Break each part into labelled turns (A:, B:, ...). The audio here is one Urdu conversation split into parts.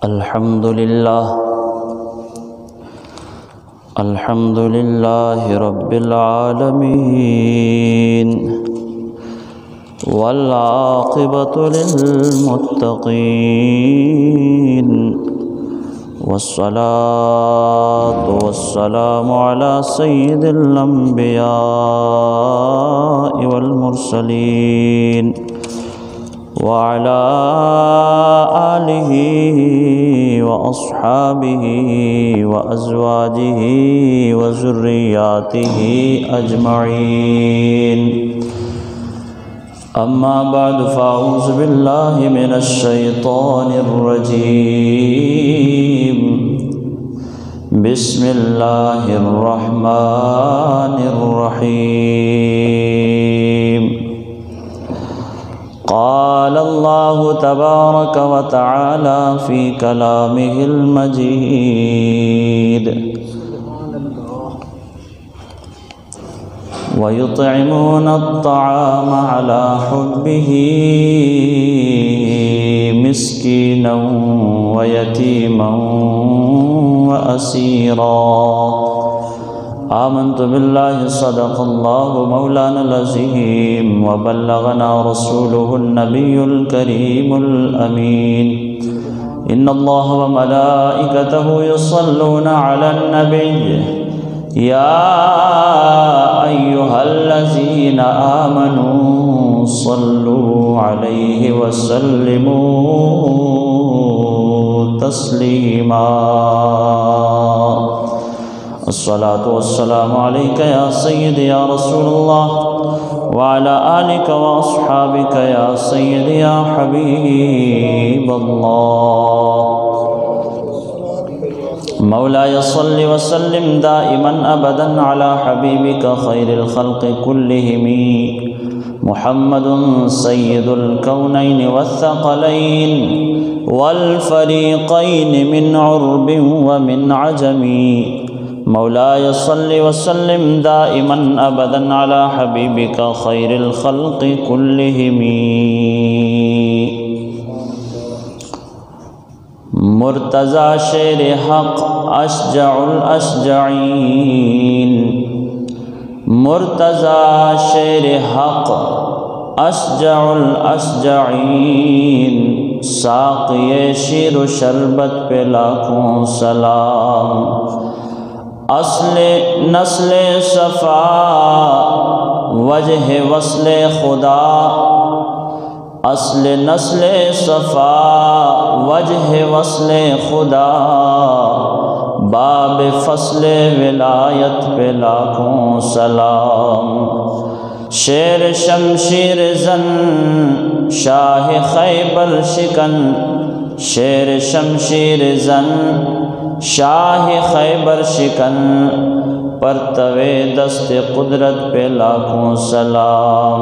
A: الحمد لله رب العالمين والعاقبة للمتقين والصلاة والسلام على سيد الأنبياء والمرسلين وعلى آله وأصحابه وأزواجه وذرياته أجمعين. أما بعد فأعوذ بالله من الشيطان الرجيم. بسم الله الرحمن الرحيم. قال الله تبارك وتعالى في كلامه المجيد: ويطعمون الطعام على حبه مسكينا ويتيما وأسيرا. آمنت بالله صدق الله مولانا العظيم وبلغنا رسوله النبي الكريم الأمين. إن الله وملائكته يصلون على النبي يا أيها الذين آمنوا صلوا عليه وسلموا تسليما. الصلاة والسلام عليك يا سيدي يا رسول الله وعلى آلك وأصحابك يا سيدي يا حبيب الله. مولاي صل وسلم دائما أبدا على حبيبك خير الخلق كلهم محمد سيد الكونين والثقلين والفريقين من عرب ومن عجم. مولاي صل وسلم دائما ابدا على حبيبك خير الخلق كلهم. مرتضی شیر حق اشجع الاشجعین. مرتضی شیر حق اشجع الاشجعین. ساقی شیر و شربت پہ لاکھوں سلام. اصل نسل صفا وجہ وصل خدا. اصل نسل صفا وجہ وصل خدا. باب فصل ولایت پہ لاکھوں سلام. شیر شمشیر زن شاہ خیبر شکن. شیر شمشیر زن شاہ خیبر شکن. پرتوے دست قدرت پہ لاکھوں سلام.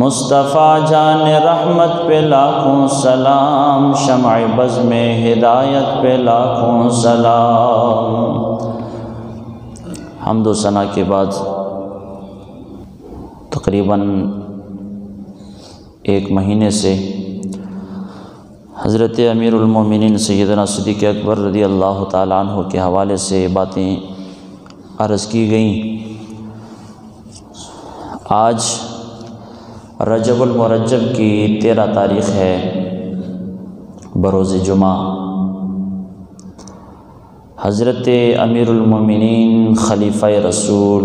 A: مصطفیٰ جان رحمت پہ لاکھوں سلام. شمع بزم ہدایت پہ لاکھوں سلام. حمد و ثنا کے بعد تقریباً ایک مہینے سے حضرت امیر المومنین سیدنا صدیق اکبر رضی اللہ تعالیٰ عنہ کے حوالے سے باتیں عرض کی گئیں. آج رجب المرجب کی 13 تاریخ ہے بروز جمعہ. حضرت امیر المومنین خلیفہ رسول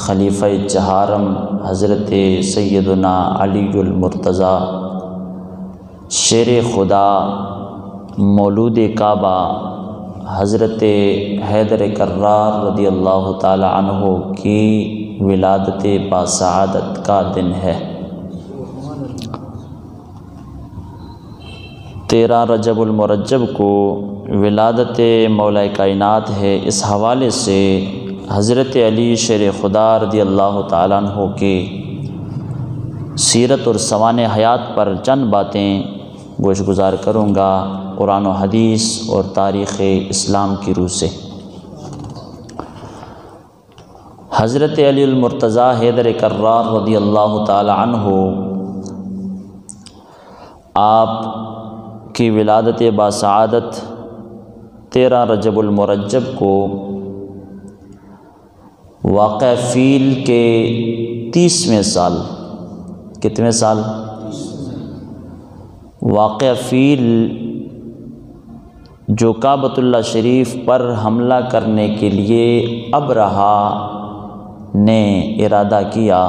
A: خلیفہ چہارم حضرت سیدنا علی المرتضی شیر خدا مولود کعبہ حضرت حیدر کرار رضی اللہ تعالی عنہ کی ولادت باسعادت کا دن ہے. 13 رجب المرجب کو ولادت مولا کائنات ہے. اس حوالے سے حضرت علی شیر خدا رضی اللہ تعالیٰ عنہ کے سیرت اور سوانح حیات پر چند باتیں گوش گزار کروں گا قرآن و حدیث اور تاریخ اسلام کی روح سے. حضرت علی المرتضی حیدر کرار رضی اللہ تعالی عنہ آپ کی ولادت باسعادت 13 رجب المرجب کو واقع فیل کے 30ویں سال، کتنے سال؟ واقع فیل جو کعبۃ اللہ شریف پر حملہ کرنے کے لیے ابرہہ نے ارادہ کیا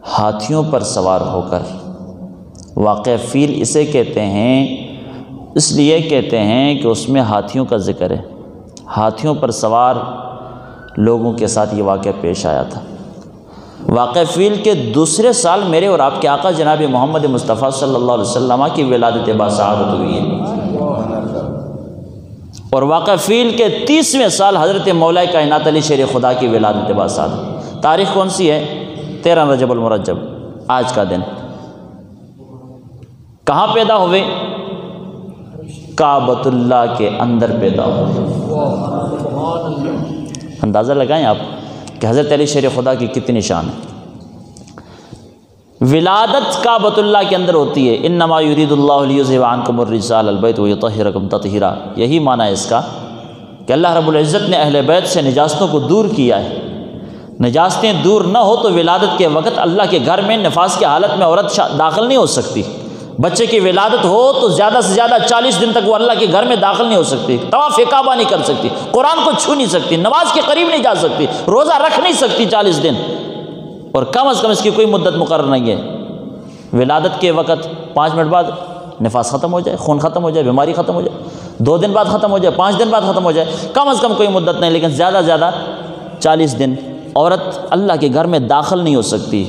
A: ہاتھیوں پر سوار ہو کر۔ واقع فیل اسے کہتے ہیں، اس لیے کہتے ہیں کہ اس میں ہاتھیوں کا ذکر ہے، ہاتھیوں پر سوار لوگوں کے ساتھ یہ واقعہ پیش آیا تھا۔ واقع فیل کے دوسرے سال میرے اور آپ کے آقا جناب محمد مصطفیٰ صلی اللہ علیہ وسلم کی ولادت باسعادت ہوئی ہے، اور واقع فیل کے 30ویں سال حضرت مولا کائنات علی شیر خدا کی ولادت باسعادت۔ تاریخ کون سی ہے؟ 13 رجب المرجب، آج کا دن۔ کہاں پیدا ہوئے؟ کعبۃ اللہ کے اندر پیدا ہوئے۔ اندازہ لگائیں آپ کہ حضرت علی شیر خدا کی کتنی شان ہے۔ ولادت کعبۃ اللہ کے اندر ہوتی ہے، انما یرید اللہ لیذھب عنکم الرجس اہل البیت ویطہرکم تطہیرا۔ یہی معنی ہے اس کا کہ اللہ رب العزت نے اہل بیت سے نجاستوں کو دور کیا ہے۔ نجاستیں دور نہ ہو تو ولادت کے وقت اللہ کے گھر میں نفاس کی حالت میں عورت داخل نہیں ہو سکتی۔ بچے کی ولادت ہو تو زیادہ سے زیادہ 40 دن تک وہ اللہ کے گھر میں داخل نہیں ہو سکتی، طواف کعبہ نہیں کر سکتی، قرآن کو چھو نہیں سکتی، نماز کے قریب نہیں جا سکتی، روزہ رکھ نہیں سکتی 40 دن، اور کم از کم اس کی کوئی مدت مقرر نہیں ہے۔ ولادت کے وقت 5 منٹ بعد نفاس ختم ہو جائے، خون ختم ہو جائے، بیماری ختم ہو جائے، 2 دن بعد ختم ہو جائے، 5 دن بعد ختم ہو جائے، کم از کم کوئی مدت نہیں، لیکن زیادہ سے زیادہ 40 دن عورت اللہ کے گھر میں داخل نہیں ہو سکتی۔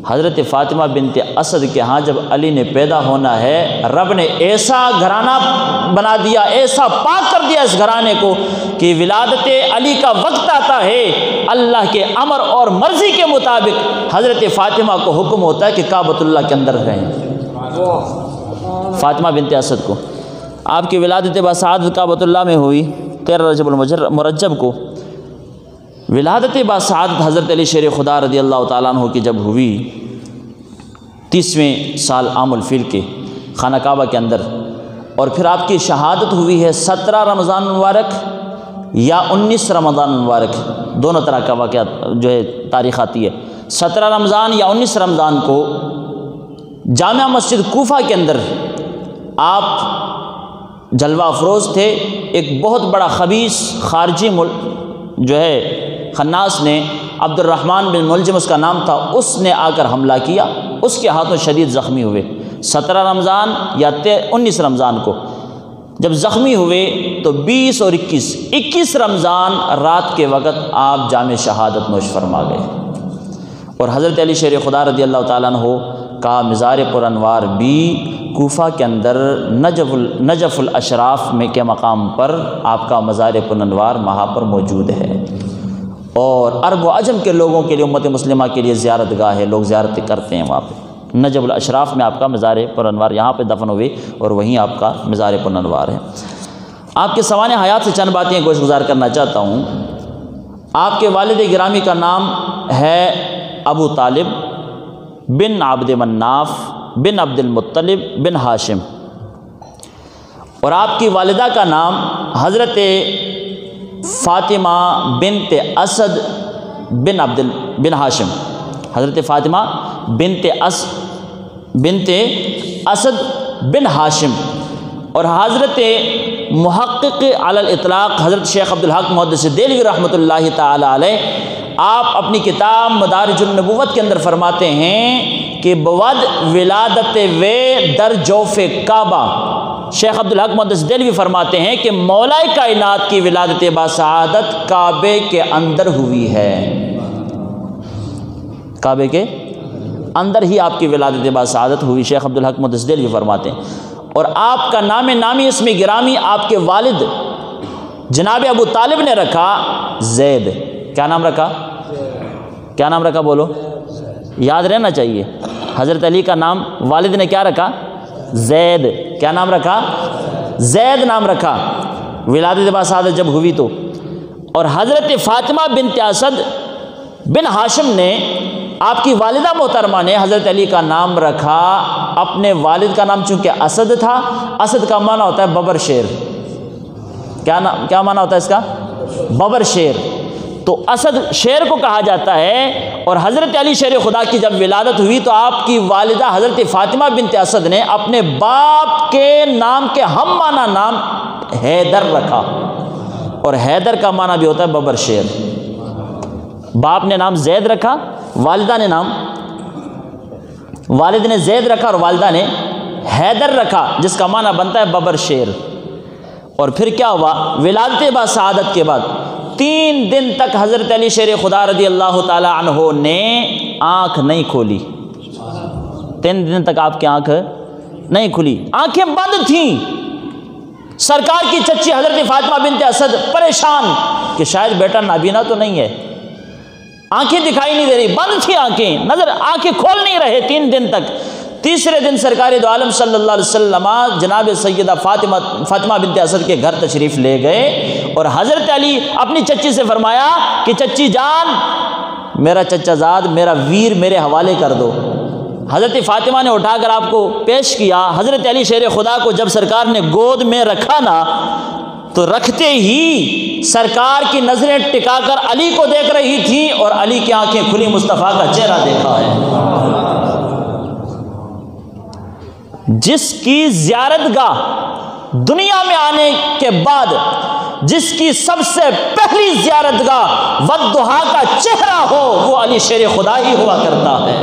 A: حضرت فاطمہ بنت اسد کے ہاں جب علی نے پیدا ہونا ہے، رب نے ایسا گھرانہ بنا دیا، ایسا پاک کر دیا اس گھرانے کو کہ ولادت علی کا وقت آتا ہے، اللہ کے امر اور مرضی کے مطابق حضرت فاطمہ کو حکم ہوتا ہے کہ کعبۃ اللہ کے اندر رہیں۔ فاطمہ بنت اسد کو آپ کی ولادت باسعادت کعبۃ اللہ میں ہوئی 13 رجب المرجب کو۔ ولادت باسعادت حضرت علی شیر خدا رضی اللہ تعالیٰ عنہ کی جب ہوئی 30ویں سال عام الفیل کے خانہ کعبہ کے اندر، اور پھر آپ کی شہادت ہوئی ہے 17 رمضان المبارک یا 19 رمضان المبارک، دونوں طرح کا واقعہ جو ہے تاریخ آتی ہے۔ 17 رمضان یا 19 رمضان کو جامع مسجد کوفہ کے اندر آپ جلوہ افروز تھے۔ ایک بہت بڑا خبیث خارجی جو ہے خناس نے، عبد الرحمن بن ملجم اس کا نام تھا، اس نے آ کر حملہ کیا، اس کے ہاتھوں شدید زخمی ہوئے 17 رمضان یا 19 رمضان کو۔ جب زخمی ہوئے تو 20 اور 21 رمضان رات کے وقت آپ جامع شہادت نوش فرما گئے، اور حضرت علی شیر خدا رضی اللہ تعالیٰ عنہ کا مزار پر انوار بھی کوفہ کے اندر نجف الاشراف میں کے مقام پر آپ کا مزار پر انوار وہاں پر موجود ہے، اور عرب و عجم کے لوگوں کے لیے، امت مسلمہ کے لیے زیارت گاہ ہے، لوگ زیارت کرتے ہیں وہاں پہ۔ نجف الاشراف میں آپ کا مزار پر انوار یہاں پہ دفن ہوئے، اور وہیں آپ کا مزار پر انوار ہے۔ آپ کے سوانح حیات سے چند باتیں گوش گزار کرنا چاہتا ہوں۔ آپ کے والد گرامی کا نام ہے ابو طالب بن عبد مناف بن عبد المطلب بن ہاشم، اور آپ کی والدہ کا نام حضرت فاطمہ بنت اسد بن ہاشم، حضرت فاطمہ بنت اسد بن ہاشم، اور حضرت محقق علی الاطلاق حضرت شیخ عبدالحق محدث دہلوی رحمۃ اللہ تعالی علیہ، آپ اپنی کتاب مدارج النبوت کے اندر فرماتے ہیں کہ بود ولادت وے در جوف کعبہ، شیخ عبدالحق محدث دہلوی فرماتے ہیں کہ مولا کائنات کی ولادت باسعادت کعبے کے اندر ہوئی ہے، کعبے کے اندر ہی آپ کی ولادت باسعادت ہوئی، شیخ عبدالحق محدث دہلوی فرماتے ہیں۔ اور آپ کا نام نامی اسم گرامی آپ کے والد جناب ابو طالب نے رکھا زید۔ کیا نام رکھا؟ کیا نام رکھا؟ بولو، یاد رہنا چاہیے۔ حضرت علی کا نام والد نے کیا رکھا؟ زید۔ کیا نام رکھا؟ زید نام رکھا ولادت باسعادت جب ہوئی تو۔ اور حضرت فاطمہ بنت اسد بن ہاشم نے آپ کی والدہ محترمہ نے حضرت علی کا نام رکھا، اپنے والد کا نام چونکہ اسد تھا، اسد کا معنی ہوتا ہے ببر شیر، کیا معنی ہوتا ہے اس کا؟ ببر شیر، تو اسد شیر کو کہا جاتا ہے۔ اور حضرت علی شیر خدا کی جب ولادت ہوئی تو آپ کی والدہ حضرت فاطمہ بنت اسد نے اپنے باپ کے نام کے ہم معنی نام حیدر رکھا، اور حیدر کا معنی بھی ہوتا ہے ببر شیر۔ باپ نے نام زید رکھا، والدہ نے نام، والد نے زید رکھا اور والدہ نے حیدر رکھا، جس کا معنی بنتا ہے ببر شیر۔ اور پھر کیا ہوا؟ ولادت با سعادت کے بعد 3 دن تک حضرت علی شیر خدا رضی اللہ تعالی عنہ نے آنکھ نہیں کھولی، 3 دن تک آپ کی آنکھ نہیں کھلی، آنکھیں بند تھیں۔ سرکار کی چچی حضرت فاطمہ بنت اسد پریشان کہ شاید بیٹا نابینا تو نہیں ہے، آنکھیں دکھائی نہیں دے رہی، بند تھی آنکھیں، آنکھیں کھول نہیں رہے 3 دن تک۔ تیسرے دن سرکار دو عالم صلی اللہ علیہ وسلم جناب سیدہ فاطمہ بنت اسد کے گھر تشریف لے گئے، اور حضرت علی اپنی چچی سے فرمایا کہ چچی جان، میرا چچا زاد، میرا ویر میرے حوالے کر دو۔ حضرت فاطمہ نے اٹھا کر آپ کو پیش کیا۔ حضرت علی شیر خدا کو جب سرکار نے گود میں رکھا نا، تو رکھتے ہی سرکار کی نظریں ٹکا کر علی کو دیکھ رہی تھی، اور علی کی آنکھیں کھلی، مصطفیٰ کا چہرہ دیکھا ہے۔ جس کی زیارت گاہ دنیا میں آنے کے بعد جس کی سب سے پہلی زیارت گاہ والضحیٰ کا چہرہ ہو، وہ علی شیر خدا ہی ہوا کرتا ہے۔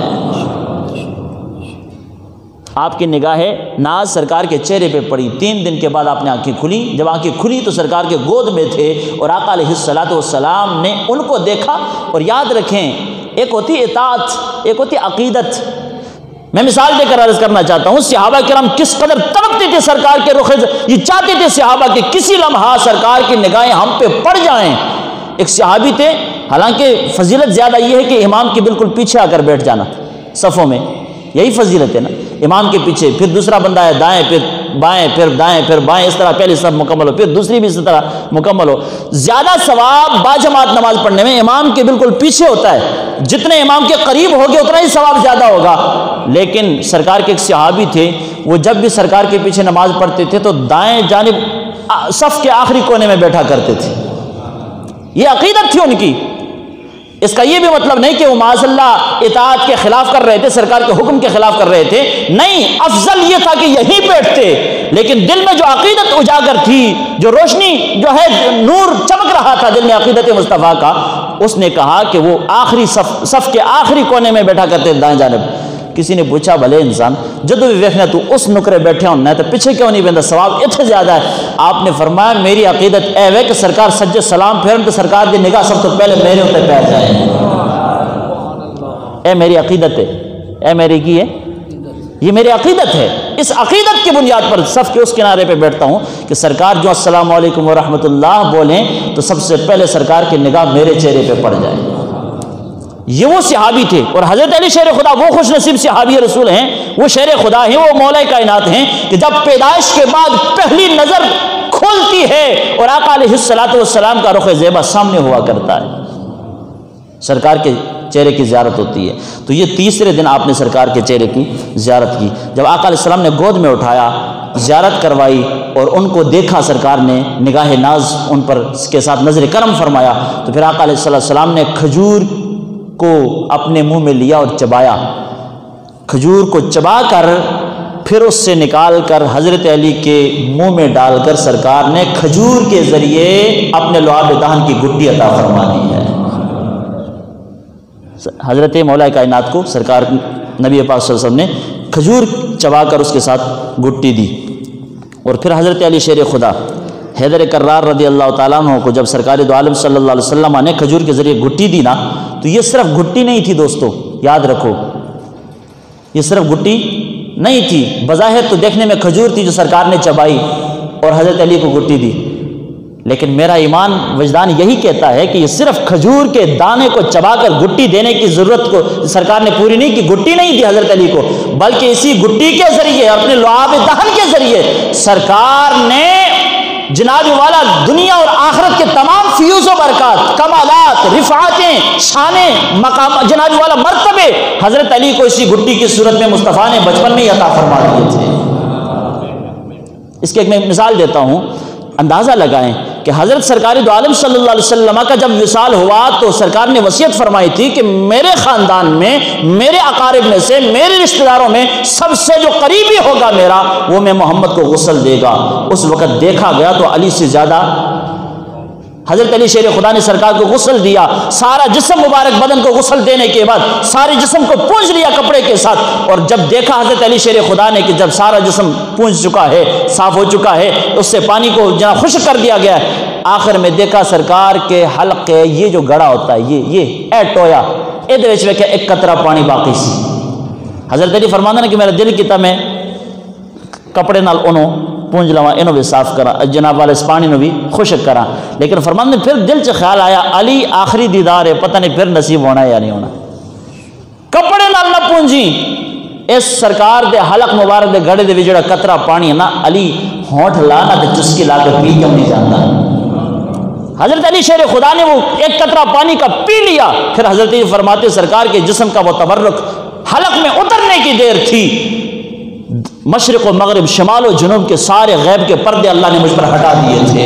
A: آپ کی نگاہ ناز سرکار کے چہرے پہ پڑی، 3 دن کے بعد آپ نے آنکھیں کھلی۔ جب آنکھیں کھلی تو سرکار کے گود میں تھے، اور آقا علیہ الصلوۃ والسلام نے ان کو دیکھا۔ اور یاد رکھیں، ایک ہوتی اطاعت، ایک ہوتی عقیدت۔ میں مثال دے کر عرض کرنا چاہتا ہوں، صحابہ کرام کس قدر تڑپتے تھے سرکار کے رخ، یہ چاہتے تھے صحابہ کہ کسی لمحہ سرکار کی نگاہیں ہم پہ پڑ جائیں۔ ایک صحابی تھے، حالانکہ فضیلت زیادہ یہ ہے کہ امام کے بالکل پیچھے آ کر بیٹھ جانا صفوں میں، یہی فضیلت ہے نا، امام کے پیچھے، پھر دوسرا بندہ ہے دائیں، پھر بائیں، پھر دائیں، پھر بائیں، اس طرح پہلی صف مکمل ہو، پھر دوسری بھی اس طرح مکمل ہو۔ زیادہ ثواب باجماعت نماز پڑھنے میں امام کے بالکل پیچھے ہوتا ہے، جتنے امام کے قریب ہوگے اتنا ہی ثواب زیادہ ہوگا۔ لیکن سرکار کے ایک صحابی تھے، وہ جب بھی سرکار کے پیچھے نماز پڑھتے تھے تو دائیں جانب صف کے آخری کونے میں بیٹھا کرتے تھے، یہ عقیدت تھی ان کی۔ اس کا یہ بھی مطلب نہیں کہ وہ معاذ اللہ اطاعت کے خلاف کر رہے تھے، سرکار کے حکم کے خلاف کر رہے تھے، نہیں، افضل یہ تھا کہ یہیں بیٹھتے، لیکن دل میں جو عقیدت اجاگر تھی، جو روشنی جو ہے، نور چمک رہا تھا دل میں عقیدت مصطفیٰ کا، اس نے کہا کہ وہ آخری صف کے آخری کونے میں بیٹھا کرتے دائیں جانب۔ کسی نے پوچھا بھلے انسان جدو بھی ویکھنا تو اس نکرے بیٹھے ہوں، نہیں تو پیچھے کیوں نہیں بندہ، ثواب اتنے زیادہ ہے۔ آپ نے فرمایا میری عقیدت اے وے کہ سرکار سجدے سلام پھیرن تو سرکار دی نگاہ سب تو پہلے میرے اوپر پیر جائے، اے میری عقیدت ہے، اے میری کی ہے، یہ میری عقیدت ہے۔ اس عقیدت کی بنیاد پر صف کے اس کنارے پہ بیٹھتا ہوں کہ سرکار جو السلام علیکم ورحمۃ اللہ بولیں تو سب سے پہلے سرکار کی نگاہ میرے چہرے پہ پڑ جائے۔ یہ وہ صحابی تھے، اور حضرت علی شیر خدا وہ خوش نصیب صحابی رسول ہیں، وہ شیر خدا ہیں، وہ مولا کائنات ہیں کہ جب پیدائش کے بعد پہلی نظر کھلتی ہے اور آقا علیہ الصلوۃ والسلام کا رخ زیبا سامنے ہوا کرتا ہے، سرکار کے چہرے کی زیارت ہوتی ہے۔ تو یہ تیسرے دن آپ نے سرکار کے چہرے کی زیارت کی، جب آقا علیہ السلام نے گود میں اٹھایا، زیارت کروائی اور ان کو دیکھا، سرکار نے نگاہ ناز ان پر کے ساتھ نظر کرم فرمایا، تو پھر آقا علیہ السلام نے کھجور کو اپنے منہ میں لیا اور چبایا، کھجور کو چبا کر پھر اس سے نکال کر حضرت علی کے منہ میں ڈال کر سرکار نے کھجور کے ذریعے اپنے لعاب دہن کی گٹی عطا فرما دی ہے۔ حضرت مولا کائنات کو سرکار نبی پاک صلی اللہ علیہ وسلم نے کھجور چبا کر اس کے ساتھ گٹی دی۔ اور پھر حضرت علی شیر خدا حیدر کرار رضی اللہ تعالیٰ عنہ کو جب سرکار دو عالم صلی اللہ علیہ وسلم نے کھجور کے ذریعے گٹی دی نا، تو یہ صرف گٹی نہیں تھی دوستو، یاد رکھو، یہ صرف گٹی نہیں تھی، بظاہر تو دیکھنے میں کھجور تھی جو سرکار نے چبائی اور حضرت علی کو گٹی دی، لیکن میرا ایمان وجدان یہی کہتا ہے کہ یہ صرف کھجور کے دانے کو چبا کر گٹی دینے کی ضرورت کو سرکار نے پوری نہیں کی، گٹی نہیں دی حضرت علی کو، بلکہ اسی گٹی کے ذریعے، اپنے لعاب دہن کے ذریعے سرکار نے جناب والا دنیا اور آخرت کے تمام فیوز و برکات، کمالات، رفعتیں، شانیں، مقام، جناب والا مرتبے حضرت علی کو اسی گھٹی کی صورت میں مصطفیٰ نے بچپن میں ہی عطا فرما دیے تھے۔ اس کی ایک میں مثال دیتا ہوں، اندازہ لگائیں کہ حضرت سرکار دو عالم صلی اللہ علیہ وسلم کا جب وصال ہوا تو سرکار نے وصیت فرمائی تھی کہ میرے خاندان میں، میرے اقارب میں سے، میرے رشتہ داروں میں سب سے جو قریبی ہوگا میرا، وہ میں محمد کو غسل دے گا۔ اس وقت دیکھا گیا تو علی سے زیادہ حضرت علی شیر خدا نے سرکار کو غسل دیا، سارا جسم مبارک بدن کو غسل دینے کے بعد سارے جسم کو پونچھ لیا کپڑے کے ساتھ، اور جب دیکھا حضرت علی شیر خدا نے کہ جب سارا جسم پونچھ چکا ہے، صاف ہو چکا ہے، اس سے پانی کو جہاں خشک کر دیا گیا ہے، آخر میں دیکھا سرکار کے حلقے، یہ جو گڑا ہوتا ہے، یہ اے ٹویا یہ وچ ویکھیا ایک قطرہ پانی باقی سی۔ حضرت علی فرماندے نے کہ میرا دل کیتا میں کپڑے نال انہوں پونج لواں، انہوں بھی صاف کرا، جناب والے اس پانی نو بھی خشک کرا، لیکن فرماندے پھر دل چ خیال آیا علی آخری دیدار ہے، پتہ نہیں پھر نصیب ہونا ہے یا نہیں ہونا، کپڑے نال نہ پونجی، اس سرکار دے حلق مبارک دے گڑے دے وچ جڑا قطرہ پانی ہے نا، علی ہونٹ لا نہ تے چسکی لا کے پی کیوں نہیں جاتا؟ حضرت علی شیر خدا نے وہ ایک قطرہ پانی کا پی لیا، پھر حضرت علی فرماتے سرکار کے جسم کا وہ تبرک حلق میں اترنے کی دیر تھی، مشرق و مغرب، شمال و جنوب کے سارے غیب کے پردے اللہ نے مجھ پر ہٹا دیے تھے،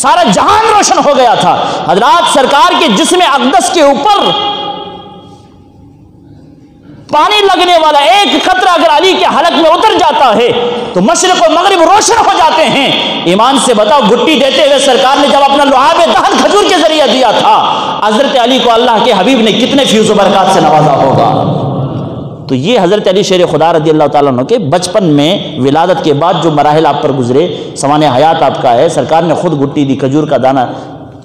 A: سارا جہان روشن ہو گیا تھا۔ حضرات سرکار کے جسم اقدس کے اوپر پانی لگنے والا ایک قطرہ اگر علی کے حلق میں اتر جاتا ہے تو مشرق و مغرب روشن ہو جاتے ہیں۔ ایمان سے بتاؤ، گھٹی دیتے ہوئے سرکار نے جب اپنا لعاب دہن کھجور کے ذریعے دیا تھا، حضرت علی کو اللہ کے حبیب نے کتنے فیض و برکات سے نوازا ہوگا۔ تو یہ حضرت علی شیر خدا رضی اللہ تعالیٰ عنہ کے بچپن میں ولادت کے بعد جو مراحل آپ پر گزرے، سوانح حیات آپ کا ہے، سرکار نے خود گھٹی دی کھجور کا دانہ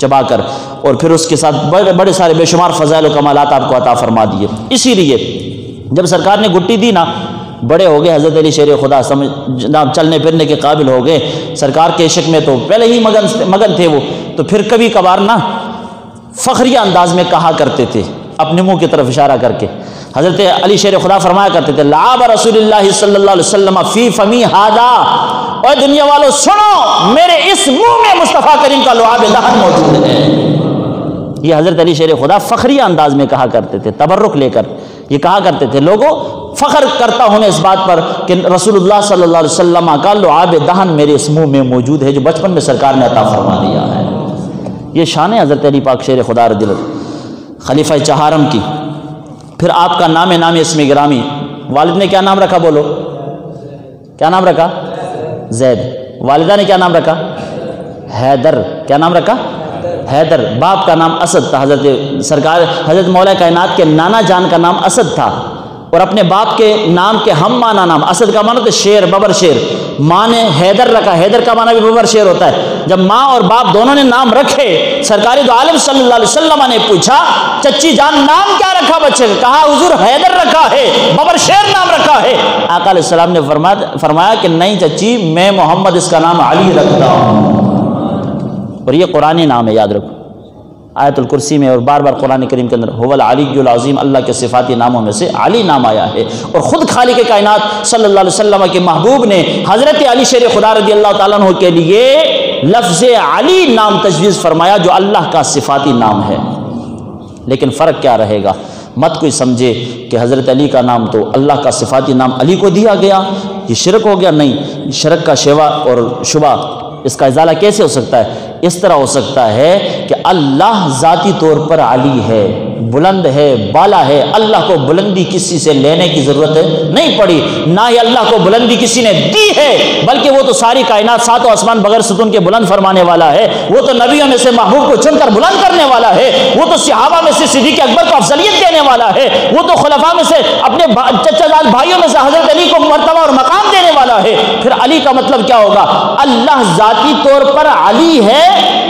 A: چبا کر، اور پھر اس کے ساتھ بڑے سارے بے شمار فضائل و کمالات آپ کو عطا فرما دیے۔ اسی لیے جب سرکار نے گھٹی دی نا، بڑے ہو گئے حضرت علی شیر خدا، چلنے پھرنے کے قابل ہو گئے، سرکار کے عشق میں تو پہلے ہی مگن تھے وہ، تو پھر کبھی کبھار نا فخریہ انداز میں کہا کرتے تھے، اپنے منہ کی طرف اشارہ کر کے، حضرت علی شیر خدا فرمایا کرتے تھے لعاب رسول اللہ صلی اللہ علیہ وسلم فی فمی ہادا، اور دنیا والوں سنو، میرے اس منہ میں مصطفیٰ کریم کا لعاب دہن موجود ہے۔ یہ حضرت علی شیر خدا فخریہ انداز میں کہا کرتے تھے، تبرک لے کر یہ کہا کرتے تھے، لوگوں فخر کرتا ہوں میں اس بات پر کہ رسول اللہ صلی اللہ علیہ وسلم کا لعاب دہن میرے اس منہ میں موجود ہے جو بچپن میں سرکار نے عطا فرما دیا ہے۔ یہ شان ہے حضرت علی پاک شیر خدا رضی اللہ خلیفہ چہارم کی۔ پھر آپ کا نام اسم گرامی، والد نے کیا نام رکھا؟ بولو کیا نام رکھا؟ زید۔ والدہ نے کیا نام رکھا؟ حیدر۔ کیا نام رکھا؟ حیدر۔ باپ کا نام اسد تھا، حضرت سرکار حضرت مولا کائنات کے نانا جان کا نام اسد تھا، اور اپنے باپ کے نام کے ہم مانا نام، اسد کا معنی تو شیر، ببر شیر، ماں نے حیدر رکھا، حیدر کا معنی بھی ببر شیر ہوتا ہے۔ جب ماں اور باپ دونوں نے نام رکھے، سرکار دو عالم صلی اللہ علیہ وسلم نے پوچھا چچی جان نام کیا رکھا بچے کا؟ کہا حضور حیدر رکھا ہے، ببر شیر نام رکھا ہے۔ آقا علیہ السلام نے فرمایا کہ نہیں چچی، میں محمد اس کا نام علی رکھتا ہوں، اور یہ قرآنی نام ہے، یاد رکھو، آیت الکرسی میں اور بار بار قرآن کریم کے اندر هو العلی العظیم، اللہ کے صفاتی ناموں میں سے علی نام آیا ہے، اور خود خالق کائنات صلی اللہ علیہ وسلم کے محبوب نے حضرت علی شیر خدا رضی اللہ تعالیٰ عنہ کے لیے لفظ علی نام تجویز فرمایا جو اللہ کا صفاتی نام ہے۔ لیکن فرق کیا رہے گا؟ مت کوئی سمجھے کہ حضرت علی کا نام تو اللہ کا صفاتی نام علی کو دیا گیا، یہ شرک ہو گیا، نہیں، شرک کا شیوا اور شبہ اس کا ازالہ کیسے ہو سکتا ہے؟ اس طرح ہو سکتا ہے کہ اللہ ذاتی طور پر علی ہے، بلند ہے، بالا ہے، اللہ کو بلندی کسی سے لینے کی ضرورت نہیں پڑی، نہ ہی اللہ کو بلندی کسی نے دی ہے، بلکہ وہ تو ساری کائنات ساتوں آسمان بغیر ستون کے بلند فرمانے والا ہے، وہ تو نبیوں میں سے محبوب کو چن کر بلند کرنے والا ہے، وہ تو صحابہ میں سے صدیق اکبر کو افضلیت دینے والا ہے، وہ تو خلفاء میں سے اپنے چچا زاد بھائیوں میں سے حضرت علی کو مرتبہ اور مقام دینے والا ہے۔ پھر علی کا مطلب کیا ہوگا؟ اللہ ذاتی طور پر علی ہے،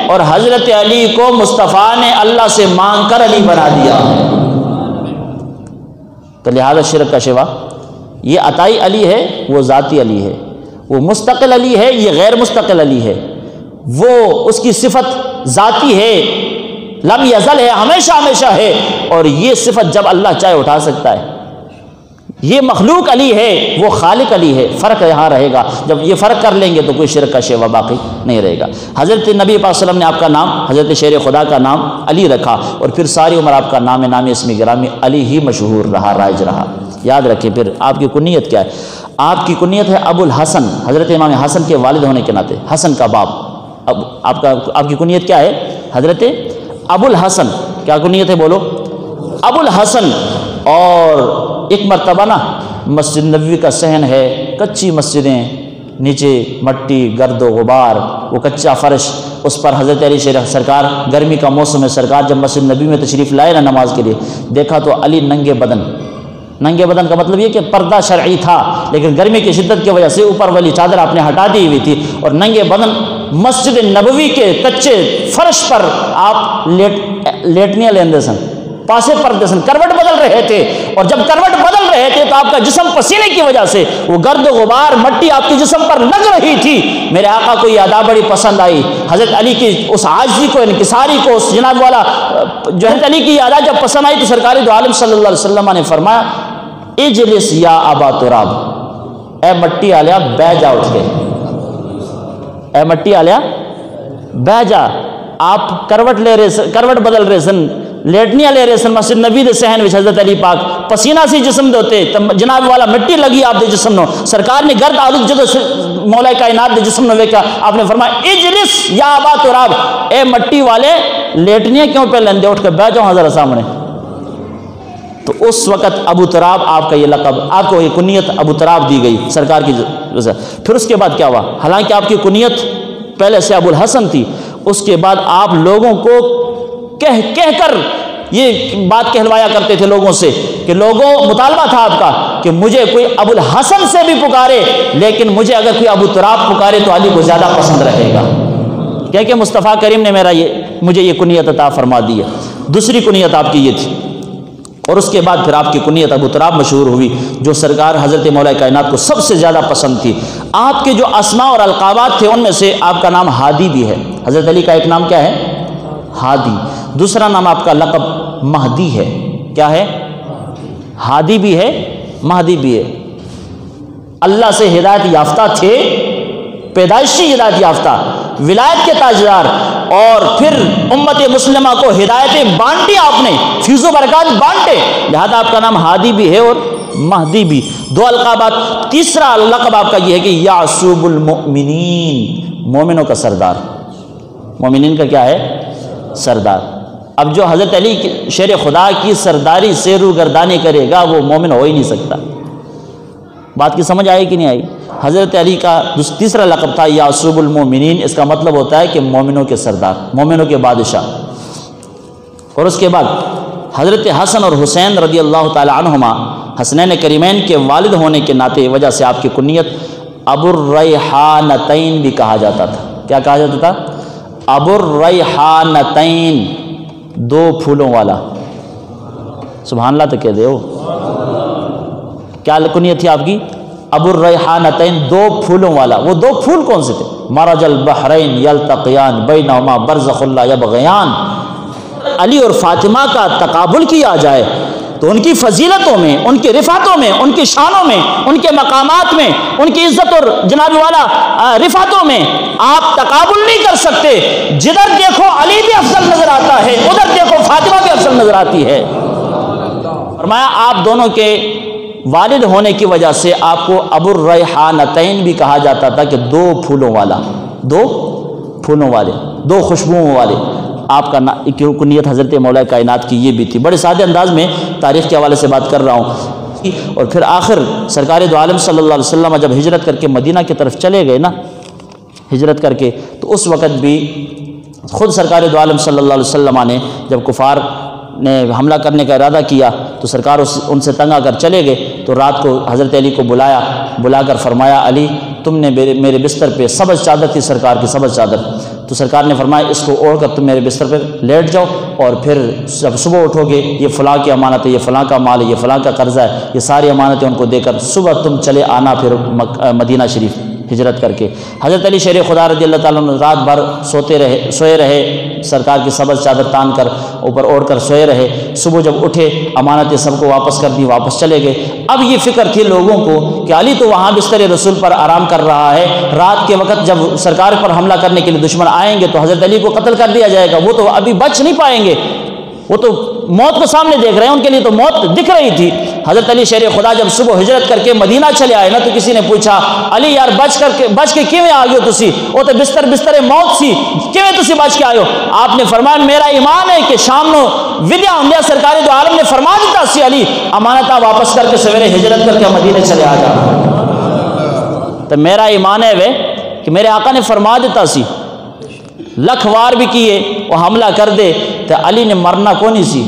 A: اور حضرت علی کو مصطفیٰ نے اللہ سے مانگ کر علی بنا دیا، تو لہذا شرک کا شیوا، یہ عطائی علی ہے، وہ ذاتی علی ہے، وہ مستقل علی ہے، یہ غیر مستقل علی ہے، وہ اس کی صفت ذاتی ہے، لم یزل ہے، ہمیشہ ہمیشہ ہے، اور یہ صفت جب اللہ چاہے اٹھا سکتا ہے، یہ مخلوق علی ہے، وہ خالق علی ہے، فرق یہاں رہے گا۔ جب یہ فرق کر لیں گے تو کوئی شرک کا شیوا باقی نہیں رہے گا۔ حضرت نبی پاک صلی اللہ علیہ وسلم نے آپ کا نام، حضرت شیر خدا کا نام علی رکھا، اور پھر ساری عمر آپ کا نام اسم گرامی علی ہی مشہور رہا، رائج رہا۔ یاد رکھیں پھر آپ کی کنیت کیا ہے؟ آپ کی کنیت ہے ابو الحسن، حضرت امام حسن کے والد ہونے کے ناطے، حسن کا باپ۔ اب آپ کی کنیت کیا ہے؟ حضرت ابو الحسن۔ کیا کنیت ہے بولو؟ ابو الحسن۔ اور ایک مرتبہ نا مسجد نبوی کا صحن ہے، کچی مسجدیں، نیچے مٹی، گرد و غبار، وہ کچا فرش، اس پر حضرت علی سرکار، گرمی کا موسم ہے، سرکار جب مسجد نبوی میں تشریف لائے نا نماز کے لیے، دیکھا تو علی ننگے بدن۔ ننگے بدن کا مطلب یہ کہ پردہ شرعی تھا، لیکن گرمی کی شدت کی وجہ سے اوپر والی چادر آپ نے ہٹا دی ہوئی تھی، اور ننگے بدن مسجد نبوی کے کچے فرش پر آپ لیٹنیاں لیندے سن، پاسے پردے سن، کروٹ بدل رہے تھے، اور جب کروٹ بدل رہے تھے تو آپ کا جسم پسینے کی وجہ سے وہ گرد و غبار مٹی آپ کے جسم پر لگ رہی تھی۔ میرے آقا کو یہ ادا بڑی پسند آئی، حضرت علی کی اس عاجزی کو، انکساری کو، اس جناب والا جو حضرت علی کی ادا جب پسند آئی تو سرکار دو عالم صلی اللہ علیہ وسلم نے فرمایا اجلس یا ابا تراب، اے مٹی والیا بیٹھ جا، اٹھ کے، اے مٹی والیا بیٹھ جا۔ آپ کروٹ لے رہے، کروٹ بدل رہے سن، لیٹنیاں لے رہے سن مسجد نبی دے صحن وچ، حضرت علی پاک پسینہ سی جسم دے ہوتے جناب والا مٹی لگی آپ دے جسم نو، سرکار نے گرد آلود جدو مولا کائنات دے جسم نو ویکھا، آپ نے فرمایا اجلس یا ابا تراب، اے مٹی والے لیٹنیاں کیوں پہ لیندے، اٹھ کے بیٹھ جاؤ حضرت سامنے۔ تو اس وقت ابو تراب آپ کا یہ لقب، آپ کو یہ کنیت ابو تراب دی گئی سرکار کی وجہ۔ پھر اس کے بعد کیا ہوا؟ حالانکہ آپ کی کنیت پہلے سے ابو الحسن تھی، اس کے بعد آپ لوگوں کو کہہ کر یہ بات کہلوایا کرتے تھے لوگوں سے، کہ لوگوں مطالبہ تھا آپ کا کہ مجھے کوئی ابو الحسن سے بھی پکارے، لیکن مجھے اگر کوئی ابو تراب پکارے تو علی کو زیادہ پسند رہے گا، کہ مصطفیٰ کریم نے مجھے یہ کنیت عطا فرما دی ہے۔ دوسری کنیت آپ کی یہ تھی، اور اس کے بعد پھر آپ کی کنیت ابو تراب مشہور ہوئی، جو سرکار حضرت مولا کائنات کو سب سے زیادہ پسند تھی۔ آپ کے جو اسماء اور القابات تھے ان میں سے آپ کا نام ہادی بھی ہے، حضرت علی کا ایک نام کیا ہے؟ ہادی۔ دوسرا نام آپ کا لقب مہدی ہے، کیا ہے؟ ہادی بھی ہے، مہدی بھی ہے۔ اللہ سے ہدایت یافتہ تھے، پیدائشی ہدایت یافتہ، ولایت کے تاجدار، اور پھر امت مسلمہ کو ہدایتیں بانٹی، آپ نے فیض و برکات بانٹے، لہذا آپ کا نام ہادی بھی ہے اور مہدی بھی، دو القابات۔ تیسرا لقب آپ کا یہ ہے کہ یعصوب المؤمنین، مومنوں کا سردار، مومنین کا کیا ہے؟ سردار۔ اب جو حضرت علی شیر خدا کی سرداری سے روگردانی کرے گا وہ مومن ہو ہی نہیں سکتا۔ بات کی سمجھ آئی کہ نہیں آئی؟ حضرت علی کا تیسرا لقب تھا یعصوب المؤمنین، اس کا مطلب ہوتا ہے کہ مومنوں کے سردار، مومنوں کے بادشاہ۔ اور اس کے بعد حضرت حسن اور حسین رضی اللہ تعالی عنہما، حسنین کریمین کے والد ہونے کے ناطے وجہ سے آپ کی کنیت ابو الریحانتین بھی کہا جاتا تھا۔ کیا کہا جاتا تھا؟ ابو الریحانتین، دو پھولوں والا۔ سبحان اللہ تو کہہ دے ہو۔ کیا کنیت تھی آپ کی؟ ابو الریحانتین، دو پھولوں والا۔ وہ دو پھول کون سے تھے؟ مرج البحرین یلتقیان بینہما برزخ لا یبغیان۔ علی اور فاطمہ کا تقابل کیا جائے تو ان کی فضیلتوں میں، ان کی رفعتوں میں، ان کی شانوں میں، ان کے مقامات میں، ان کی عزت اور جناب والا رفعتوں میں آپ تقابل نہیں کر سکتے۔ جدھر دیکھو علی بھی افضل نظر آتا ہے، ادھر دیکھو فاطمہ بھی افضل نظر آتی ہے۔ فرمایا آپ دونوں کے والد ہونے کی وجہ سے آپ کو ابو الریحانتین بھی کہا جاتا تھا، کہ دو پھولوں والا، دو پھولوں والے، دو خوشبوؤں والے۔ آپ کا کنیت حضرت مولا کائنات کی یہ بھی تھی۔ بڑے سادے انداز میں تاریخ کے حوالے سے بات کر رہا ہوں۔ اور پھر آخر سرکار دو عالم صلی اللہ علیہ وسلم جب ہجرت کر کے مدینہ کی طرف چلے گئے نا، ہجرت کر کے، تو اس وقت بھی خود سرکار دو عالم صلی اللہ علیہ وسلم نے جب کفار نے حملہ کرنے کا ارادہ کیا تو سرکار ان سے تنگ آ کر چلے گئے، تو رات کو حضرت علی کو بلا کر فرمایا علی تم نے میرے بستر پہ، سبز چادر تھی سرکار کی، سبز چادر، تو سرکار نے فرمایا اس کو اوڑھ کر تم میرے بستر پہ لیٹ جاؤ، اور پھر جب صبح اٹھو گے یہ فلاں کی امانت ہے، یہ فلاں کا مال ہے، یہ فلاں کا قرضہ ہے، یہ ساری امانتیں ان کو دے کر صبح تم چلے آنا پھر مدینہ شریف ہجرت کر کے۔ حضرت علی شیر خدا رضی اللہ تعالیٰ عنہ رات بھر سوئے رہے، سرکار کی سبز چادر تان کر اوپر اوڑھ کر سوئے رہے۔ صبح جب اٹھے امانتیں سب کو واپس کر دی، واپس چلے گئے۔ اب یہ فکر تھی لوگوں کو کہ علی تو وہاں بستر رسول پر آرام کر رہا ہے، رات کے وقت جب سرکار پر حملہ کرنے کے لیے دشمن آئیں گے تو حضرت علی کو قتل کر دیا جائے گا، وہ تو ابھی بچ نہیں پائیں گے، وہ تو موت کو سامنے دیکھ رہے ہیں، ان کے لیے تو موت دکھ رہی تھی۔ حضرت علی شیر خدا جب صبح ہجرت کر کے مدینہ چلے آئے نا تو کسی نے پوچھا علی یار بچ کے کیویں آ گئے ہو تسی؟ وہ تو بستر موت سی، کیویں تسی بچ کے آئے ہو؟ آپ نے فرمایا میرا ایمان ہے کہ شام نو ودیا ہوندیا سرکار دو عالم نے فرما دیتا سی علی امانتاں واپس کر کے سویرے ہجرت کر کے مدینے چلے آ جا، تو میرا ایمان ہے کہ میرے آقا نے فرما دیتا سی، لکھ وار بھی کیے وہ حملہ کر دے تو علی نے مرنا کو نہیں سی،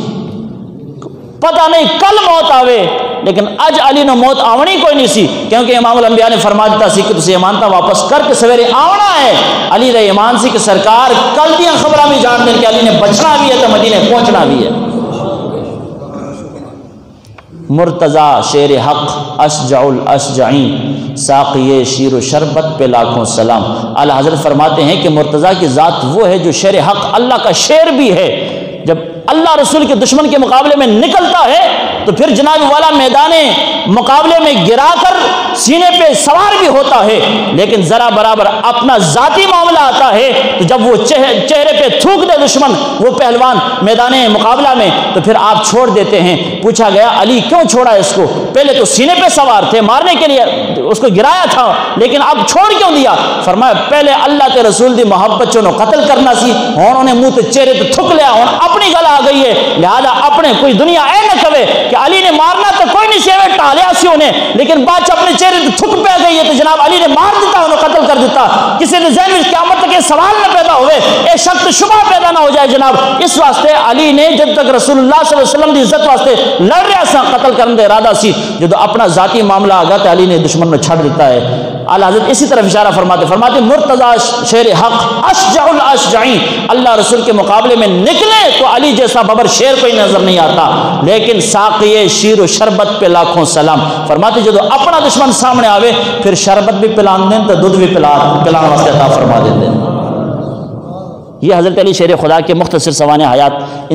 A: پتہ نہیں کل موت آوے لیکن اج علی نے موت آونی کوئی نہیں سی، کیونکہ امام الانبیاء نے فرما دیتا سی کہ تسی ایمانتا واپس کر کے سویرے آونا ہے۔ علی دا ایمان سی کہ سرکار کل دیاں خبراں بھی جان دیں کہ علی نے بچنا بھی ہے تو مدینے پہنچنا بھی ہے۔ مرتضی شیر حق اشجع الاشجعین ساقی شیر و شربت پہ لاکھوں سلام۔ اعلی حضرت فرماتے ہیں کہ مرتضی کی ذات وہ ہے جو شیر حق اللہ کا شیر بھی ہے، جب اللہ رسول کے دشمن کے مقابلے میں نکلتا ہے تو پھر جناب والا میدان مقابلے میں گرا کر سینے پہ سوار بھی ہوتا ہے، لیکن ذرا برابر اپنا ذاتی معاملہ آتا ہے تو جب وہ چہرے پہ تھوک دے دشمن وہ پہلوان میدان مقابلہ میں تو پھر آپ چھوڑ دیتے ہیں۔ پوچھا گیا علی کیوں چھوڑا اس کو؟ پہلے تو سینے پہ سوار تھے، مارنے کے لیے اس کو گرایا تھا، لیکن اب چھوڑ کیوں دیا؟ فرمایا پہلے اللہ کے رسول دی محبت چونو قتل کرنا سی، ہوں انہیں منہ تے چہرے تے تھک لیا، ہوں اپنی گل آ گئی ہے، لہذا اپنے کوئی دنیا اے نہ کہے کہ علی نے مارنا تو کوئی نہیں سی ٹالیا سی انہیں، لیکن بعد اپنے چہرے تے تھک پہ گئی ہے تو جناب علی نے مار دیتا، انہیں قتل کر دیتا۔ کسی نے ذہن میں قیامت تک یہ سوال نہ پیدا ہوئے، اے شک شبہ پیدا نہ ہو جائے جناب، اس واسطے علی نے جب تک رسول اللہ صلی اللہ علیہ وسلم دی عزت واسطے لڑ رہا سا قتل کرنے دے ارادہ سی، جب اپنا ذاتی معاملہ آگا تو علی نے دشمن میں چھڑ دیتا ہے۔ اعلیٰ حضرت اسی طرف اشارہ فرماتے مرتضی شیر حق اشجع الاشجعین، اللہ رسول کے مقابلے میں نکلے تو علی جیسا ببر شیر کوئی نظر نہیں آتا، لیکن ساقی شیر و شربت پہ لاکھوں سلام۔ فرماتے جب اپنا دشمن سامنے آوے پھر شربت بھی پلان دیں تو دودھ بھی پلان واسطے عطا فرما دیتے ہیں۔ یہ حضرت علی شیر خدا کے مختصر سوانح حیات